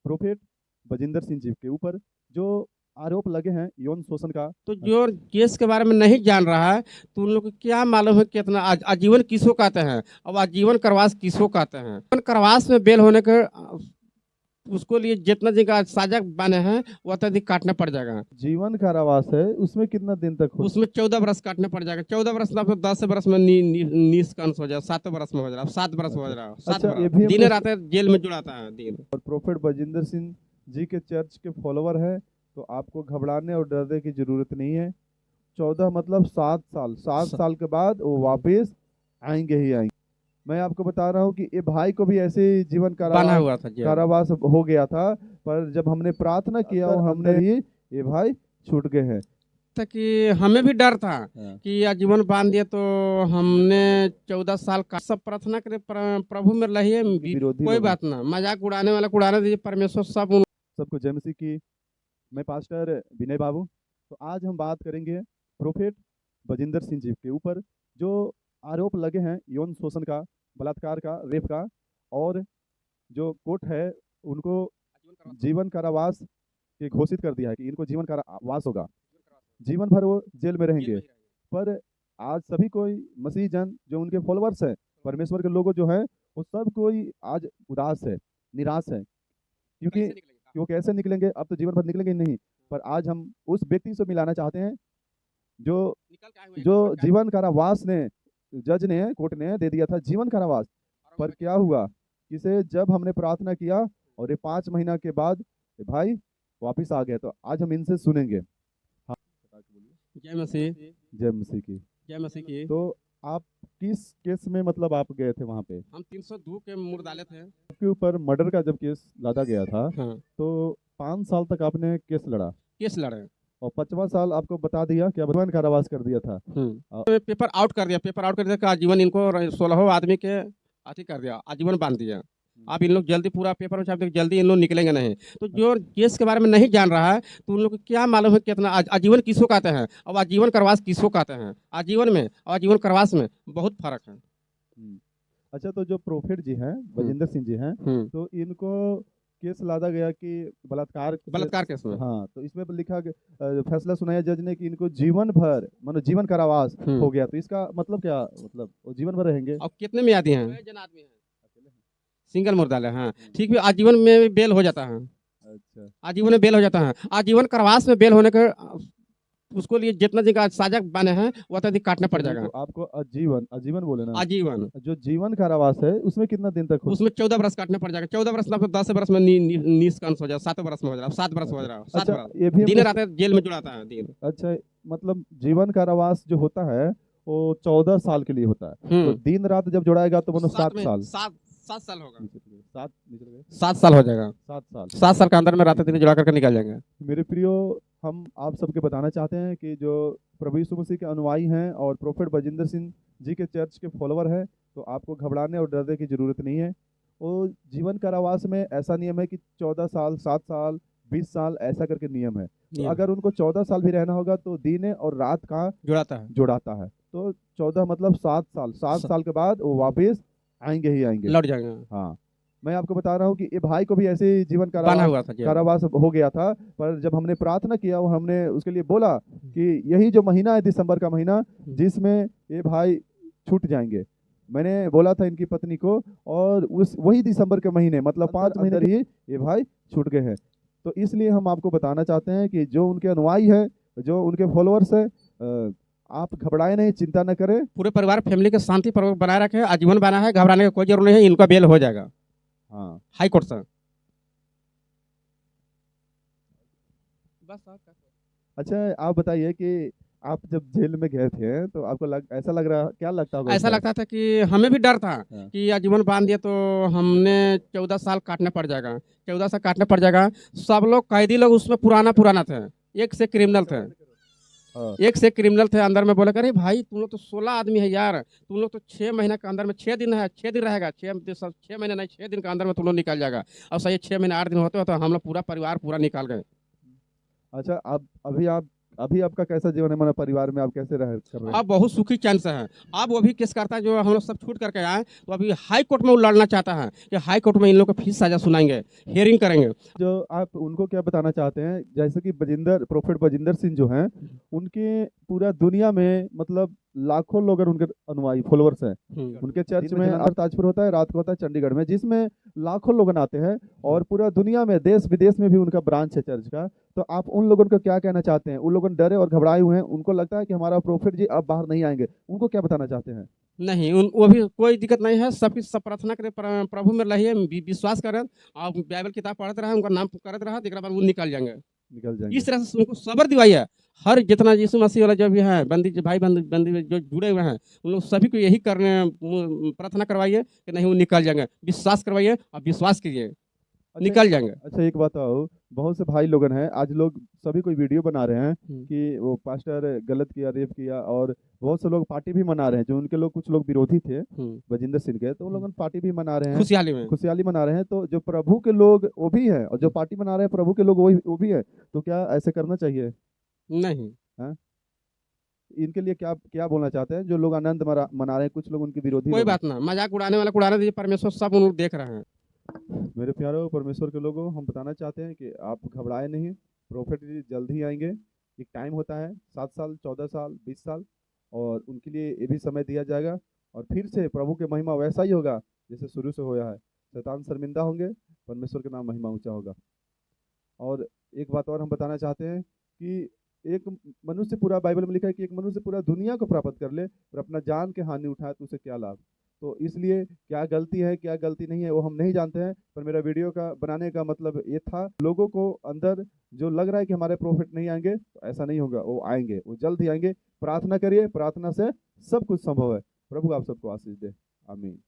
Prophet Bajinder Singh ji के ऊपर जो आरोप लगे हैं यौन शोषण का। तो जो केस के बारे में नहीं जान रहा है तो उन लोग को क्या मालूम है कितना आजीवन किसको कहते हैं और आजीवन करवास किसको कहते हैं। आजीवन करवास में बेल होने के उसको लिए जितना दिन का साजा बने हैं वो उतना दिन काटना पड़ जाएगा। जीवन कारावास है, उसमें कितना दिन तक हो? उसमें 14 बरस काटने पड़ जाएगा। 14 बरस ना तो 10 बरस में निष्कांस हो जाए, 7 बरस में हो जाए, 7 बरस हो अच्छा। जाए, सात अच्छा, ये बरस भी दिन हमने रात जेल में जुड़ाता है दिन। और प्रोफेट बजिंदर सिंह जी के चर्च के फॉलोवर हैं, तो आपको घबराने और डरने की जरूरत नहीं है। 14 मतलब 7 साल, 7 साल के बाद वो वापस आएंगे ही आएंगे। मैं आपको बता रहा हूँ कि ये भाई को भी ऐसे ही जीवन बना कारावास हुआ था जेल। कारावास हो गया था, पर जब हमने प्रार्थना किया और हमने ही ये भाई छूट गए हैं। था कि हमें भी डर था हाँ। कि आजीवन बांध दिए तो हमने 14 साल का सब प्रार्थना करे प्रभु में रहिए। विरोधी कोई लोग हैं। बात ना, मजाक उड़ाने वाला को उड़ाने दीजिए, परमेश्वर सब सबको जय मसीह की। मैं पास्टर विनय बाबू। तो आज हम बात करेंगे प्रोफेट बजिंदर सिंह जी के ऊपर जो आरोप लगे हैं यौन शोषण का, बलात्कार का, रेप का, और जो कोर्ट है उनको जीवन कारावास के घोषित कर दिया है कि इनको जीवन कारावास होगा, जीवन भर वो जेल में रहेंगे। पर आज सभी कोई मसीह जन जो उनके फॉलोअर्स हैं, परमेश्वर के लोगों जो हैं, वो सब कोई आज उदास है, निराश है, क्योंकि वो कैसे निकलेंगे? अब तो जीवन भर निकलेंगे ही नहीं। पर आज हम उस व्यक्ति से मिलाना चाहते हैं जो जो जीवन कारावास ने, जज ने, कोर्ट ने दे दिया था जीवन कारावास। पर क्या हुआ? किसे जब हमने प्रार्थना किया और ये 5 महीना के बाद ये भाई वापिस आ गए, तो आज हम इनसे सुनेंगे। हाँ, जय मसीह। जय मसीह की। जय मसीह की। तो आप किस केस में मतलब आप गए थे वहां पे? हम 302 के मुर्दाले थे। आपके ऊपर मर्डर का जब केस लादा गया था, हाँ, तो 5 साल तक आपने केस लड़ा केस लड़े। और 5वां साल आपको बता दिया कि जीवन कारावास कर दिया था। पेपर आउट कर दिया, पेपर आउट कर दिया कि आजीवन इनको 16 आदमी के अति कर दिया, आजीवन बांध दिया। आप इन लोग जल्दी पूरा पेपर में छाप दे, जल्दी इन लोग निकलेंगे नहीं। तो जो केस के बारे में नहीं जान रहा है तो उन लोग को क्या मालूम है कितना आजीवन किसको कहते हैं और आजीवन करवास किसको कहते हैं। आजीवन में और आजीवन करवास में बहुत फर्क है। हम्म। अच्छा, तो जो प्रोफेट जी हैं, बजिंदर सिंह जी हैं, तो इनको केस लादा गया कि बलात्कार केस में। हाँ, तो इसमें लिखा फैसला सुनाया जज ने कि इनको जीवन भर मानो जीवन कारावास हो गया। तो इसका मतलब क्या? मतलब वो जीवन भर रहेंगे? और कितने में आदमी हैं? सिंगल मुर्दाले। हाँ ठीक है, आजीवन में भी बेल हो जाता है। अच्छा। आजीवन में बेल हो जाता है। आजीवन करवास में बेल होने के उसको लिए जितना दिन का साजा बने हैं वो उतना दिन काटना पड़ जाएगा। तो आपको आजीवन आजीवन बोले ना? आजीवन। जो जीवन कारावास है उसमें कितना दिन तक हो? उसमें 14 बरस काटने पड़ जाएगा। 14 बरस ना तो 10 बरस में निष्कांस हो जाए, 7 बरस में हो जाए, 7 बरस हो जाए, सात अच्छा, बरस ये भी दिन हमने रात जेल में जुड़ाता है दिन। अच्छा, मतलब जीवन कारावास जो होता है वो 14 साल के लिए होता है, तो दिन रात जब जोड़ाएगा तो मतलब 7 साल। 7 साल होगा। सात निकल गए। 7 साल हो जाएगा। 7 साल। 7 साल के अंदर में रात दिन जुड़ा करके निकल जाएंगे। मेरे प्रियो, हम आप सबके बताना चाहते हैं कि जो प्रभु यीशु मसीह के अनुयायी हैं और प्रोफेट बजिंदर सिंह जी के चर्च के फॉलोवर हैं, तो आपको घबराने और डरने की जरूरत नहीं है। वो जीवन कारावास में ऐसा नियम है कि 14 साल, 7 साल, 20 साल ऐसा करके नियम है। तो अगर उनको 14 साल भी रहना होगा तो दिन और रात का जोड़ाता है। तो 14 मतलब 7 साल, 7 साल के बाद वो वापिस आएंगे ही आएंगे, लौट जाएंगे। हाँ। मैं आपको बता रहा हूँ कि ये भाई को भी ऐसे ही जीवन बना हुआ था जेल। कारावास हो गया था, पर जब हमने प्रार्थना किया और हमने उसके लिए बोला कि यही जो महीना है दिसंबर का महीना जिसमें ये भाई छूट जाएंगे, मैंने बोला था इनकी पत्नी को, और उस वही दिसंबर के महीने मतलब 5 महीने ही ये भाई छूट गए हैं। तो इसलिए हम आपको बताना चाहते हैं कि जो उनके अनुयायी है, जो उनके फॉलोअर्स है, आप घबराए नहीं, चिंता न करें। पूरे परिवार फैमिली के शांति पर बनाए रखे, आजीवन बना है, घबराने की कोई जरूरत नहीं है, इनका बेल हो जाएगा। हाँ, हाई कोर्ट से। बस। अच्छा, आप बताइए कि आप जब जेल में गए थे तो आपको ऐसा लग रहा, क्या लगता होगा? ऐसा लगता था कि हमें भी डर था कि आजीवन बांध दिया तो हमने 14 साल काटने पड़ जाएगा, 14 साल काटने पड़ जाएगा। सब लोग कैदी लोग उसमें पुराना थे, एक से क्रिमिनल थे, एक से क्रिमिनल थे अंदर में। बोले अरे भाई तुम लोग तो 16 आदमी है यार, तुम लोग तो 6 महीने के अंदर में 6 दिन है, 6 दिन रहेगा, 6 महीने नहीं, 6 दिन के अंदर में तुम लोग निकल जाएगा। और सही 6 महीने 8 दिन होते हो तो हम लोग पूरा परिवार पूरा निकाल गए। अच्छा, आप अभी अभी आपका कैसा जीवन है, हमारे परिवार में आप कैसे रह कर रहे हैं? अब बहुत सुखी चैन से है। अब वो भी केस करता है, जो हम लोग सब छूट करके आए, तो अभी हाई कोर्ट में वो लड़ना चाहता है कि हाई कोर्ट में इन लोग को फीस सजा सुनाएंगे, हियरिंग करेंगे। जो आप उनको क्या बताना चाहते हैं, जैसे कि बजिंदर प्रोफेट बजिंदर सिंह जो हैं, उनके पूरा दुनिया में मतलब लाखों लोग उनके अनुयायी फॉलोअर्स हैं। उनके चर्च में हर ताजपुर होता है, रात को होता है चंडीगढ़ में, जिसमें लाखों लोग आते हैं और पूरा दुनिया में देश विदेश में भी उनका ब्रांच है चर्च का। तो आप उन लोगों को क्या कहना चाहते हैं? उन लोगों डरे और घबराए हुए हैं, उनको लगता है कि हमारा प्रोफेट जी अब बाहर नहीं आएंगे, उनको क्या बताना चाहते हैं? नहीं, उन वो भी कोई दिक्कत नहीं है, सबकी सब प्रार्थना करें, प्रभु में रहिए, विश्वास करें और बाइबल किताब पढ़ते रहे, उनका नाम करते रहे, तो बाद वो निकल जाएंगे। निकल जाएंगे। इस तरह से उनको सब्र दिवाइए। हर जितना यीशु मसीह वाला जो भी है, बंदी भाई बंदी बंदी जो जुड़े हुए हैं, उन लोग सभी को यही करने प्रार्थना करवाइए कि नहीं वो निकल जाएंगे, विश्वास करवाइए और विश्वास कीजिए, निकल जाएंगे। अच्छा एक बात आओ, बहुत से भाई लोगन हैं, आज लोग सभी कोई वीडियो बना रहे हैं कि वो पास्टर गलत किया, रेप किया, और बहुत से लोग पार्टी भी मना रहे हैं, जो उनके लोग कुछ लोग विरोधी थे बजिंदर सिंह के, तो वो लोग पार्टी भी मना रहे हैं, खुशहाली मना रहे हैं। तो जो प्रभु के लोग वो भी है, और जो पार्टी मना रहे हैं प्रभु के लोग वो भी है, तो क्या ऐसे करना चाहिए? नहीं है? इनके लिए क्या क्या बोलना चाहते हैं? जो लोग आनंद मना रहे हैं, कुछ लोग उनके विरोधी कोई लोग बात ना, मजाक उड़ाने वाला उड़ाने दीजिए, परमेश्वर सब उन लोग देख रहे हैं। मेरे प्यारे परमेश्वर के लोगों, हम बताना चाहते हैं कि आप घबराए नहीं, प्रोफेट जी जल्द ही आएंगे। एक टाइम होता है 7 साल, 14 साल, 20 साल, और उनके लिए ये भी समय दिया जाएगा, और फिर से प्रभु के महिमा वैसा ही होगा जैसे शुरू से होया है। शैतान शर्मिंदा होंगे, परमेश्वर के नाम महिमा ऊंचा होगा। और एक बात और हम बताना चाहते हैं कि एक मनुष्य, पूरा बाइबल में लिखा है कि एक मनुष्य पूरा दुनिया को प्राप्त कर ले पर अपना जान के हानि उठाए तो उसे क्या लाभ? तो इसलिए क्या गलती है क्या गलती नहीं है वो हम नहीं जानते हैं, पर मेरा वीडियो का बनाने का मतलब ये था, लोगों को अंदर जो लग रहा है कि हमारे प्रॉफिट नहीं आएंगे, तो ऐसा नहीं होगा, वो आएंगे, वो जल्द ही आएंगे। प्रार्थना करिए, प्रार्थना से सब कुछ संभव है। प्रभु आप सबको आशीष दे। आमीन।